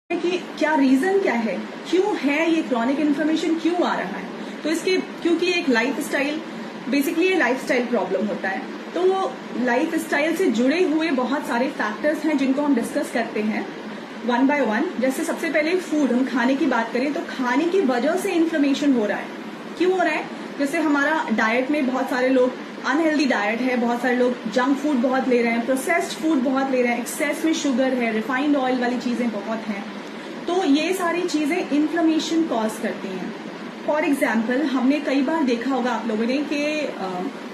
कि क्या रीजन क्या है, क्यों है ये क्रॉनिक इन्फ्लेमेशन, क्यों आ रहा है। तो इसके क्योंकि एक लाइफस्टाइल, बेसिकली ये लाइफस्टाइल प्रॉब्लम होता है। तो वो लाइफस्टाइल से जुड़े हुए बहुत सारे फैक्टर्स हैं जिनको हम डिस्कस करते हैं वन बाय वन। जैसे सबसे पहले फूड, हम खाने की बात करें तो खाने की वजह से इन्फ्लेमेशन हो रहा है। क्यों हो रहा है? जैसे हमारा डाइट में बहुत सारे लोग अनहेल्दी डाइट है, बहुत सारे लोग जंक फूड बहुत ले रहे हैं, प्रोसेस्ड फूड बहुत ले रहे हैं, एक्सेस में शुगर है, रिफाइंड ऑयल वाली चीजें बहुत हैं। तो ये सारी चीजें इन्फ्लेमेशन कॉज करती हैं। फॉर एग्जाम्पल, हमने कई बार देखा होगा आप लोगों ने कि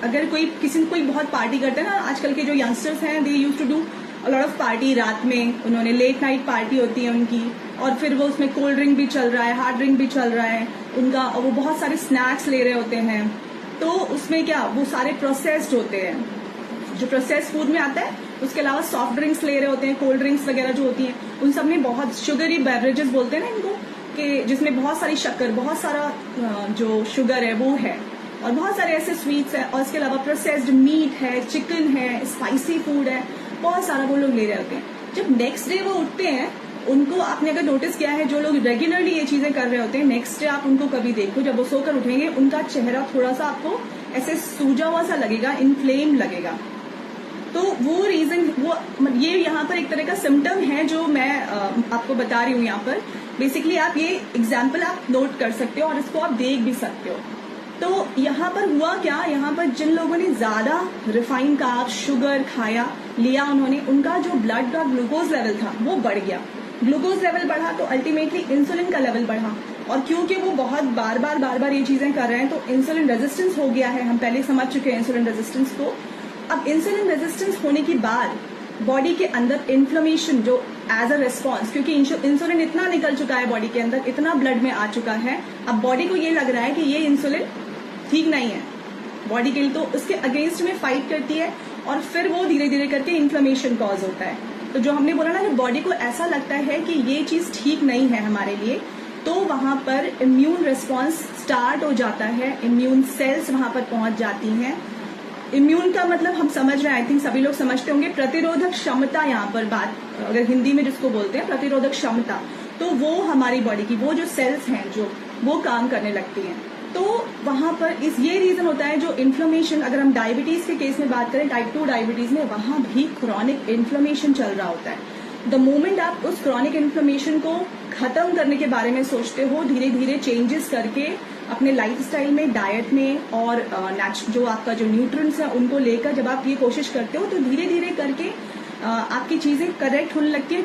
अगर कोई बहुत पार्टी करते हैं ना, आजकल के जो यंगस्टर्स हैं, they use to do a lot of party. रात में उन्होंने लेट नाइट पार्टी होती है उनकी, और फिर वो उसमें कोल्ड ड्रिंक भी चल रहा है, हार्ड ड्रिंक भी चल रहा है उनका, और वो बहुत सारे स्नैक्स ले रहे होते हैं। तो उसमें क्या, वो सारे प्रोसेस्ड होते हैं, जो प्रोसेस्ड फूड में आता है। उसके अलावा सॉफ्ट ड्रिंक्स ले रहे होते हैं, कोल्ड ड्रिंक्स वगैरह जो होती हैं, उन सब में बहुत शुगरी बेवरेजेस बोलते हैं ना इनको, कि जिसमें बहुत सारी शक्कर, बहुत सारा जो शुगर है वो है, और बहुत सारे ऐसे स्वीट्स हैं। और इसके अलावा प्रोसेस्ड मीट है, चिकन है, स्पाइसी फूड है, बहुत सारा वो लोग ले रहे होते हैं। जब नेक्स्ट डे वो उठते हैं, उनको आपने अगर नोटिस किया है, जो लोग रेगुलरली ये चीजें कर रहे होते हैं, नेक्स्ट डे आप उनको कभी देखो, जब वो सोकर उठेंगे, उनका चेहरा थोड़ा सा आपको ऐसे सूजा हुआ सा लगेगा, इन्फ्लेम लगेगा। तो वो रीजन, वो ये यहाँ पर एक तरह का सिम्टम है जो मैं आपको बता रही हूँ। यहाँ पर बेसिकली आप ये एग्जाम्पल आप नोट कर सकते हो और इसको आप देख भी सकते हो। तो यहाँ पर हुआ क्या, यहाँ पर जिन लोगों ने ज्यादा रिफाइंड कार्ब, शुगर खाया लिया, उन्होंने, उनका जो ब्लड का ग्लूकोज लेवल था वो बढ़ गया। ग्लूकोज लेवल बढ़ा तो अल्टीमेटली इंसुलिन का लेवल बढ़ा, और क्योंकि वो बहुत बार बार ये चीजें कर रहे हैं तो इंसुलिन रेजिस्टेंस हो गया है। हम पहले समझ चुके हैं इंसुलिन रेजिस्टेंस को। अब इंसुलिन रेजिस्टेंस होने के बाद बॉडी के अंदर इन्फ्लेमेशन जो एज अ रिस्पॉन्स, क्योंकि इंसुलिन इतना निकल चुका है बॉडी के अंदर, इतना ब्लड में आ चुका है, अब बॉडी को ये लग रहा है कि ये इंसुलिन ठीक नहीं है बॉडी के लिए, तो उसके अगेंस्ट में फाइट करती है, और फिर वो धीरे धीरे करके इन्फ्लेमेशन कॉज होता है। तो जो हमने बोला ना, जब बॉडी को ऐसा लगता है कि ये चीज ठीक नहीं है हमारे लिए, तो वहां पर इम्यून रिस्पॉन्स स्टार्ट हो जाता है, इम्यून सेल्स वहां पर पहुंच जाती हैं। इम्यून का मतलब हम समझ रहे हैं, आई थिंक सभी लोग समझते होंगे, प्रतिरोधक क्षमता। यहाँ पर बात अगर हिंदी में जिसको बोलते हैं प्रतिरोधक क्षमता, तो वो हमारी बॉडी की वो जो सेल्स हैं जो वो काम करने लगती हैं। तो वहां पर ये रीजन होता है जो इन्फ्लेमेशन, अगर हम डायबिटीज के केस में बात करें, टाइप 2 डायबिटीज में, वहां भी क्रॉनिक इन्फ्लेमेशन चल रहा होता है। द मोमेंट आप उस क्रॉनिक इन्फ्लेमेशन को खत्म करने के बारे में सोचते हो, धीरे धीरे चेंजेस करके अपने लाइफस्टाइल में, डाइट में, और जो आपका जो न्यूट्रिएंट्स है उनको लेकर जब आप ये कोशिश करते हो, तो धीरे धीरे करके आपकी चीजें करेक्ट होने लगती है।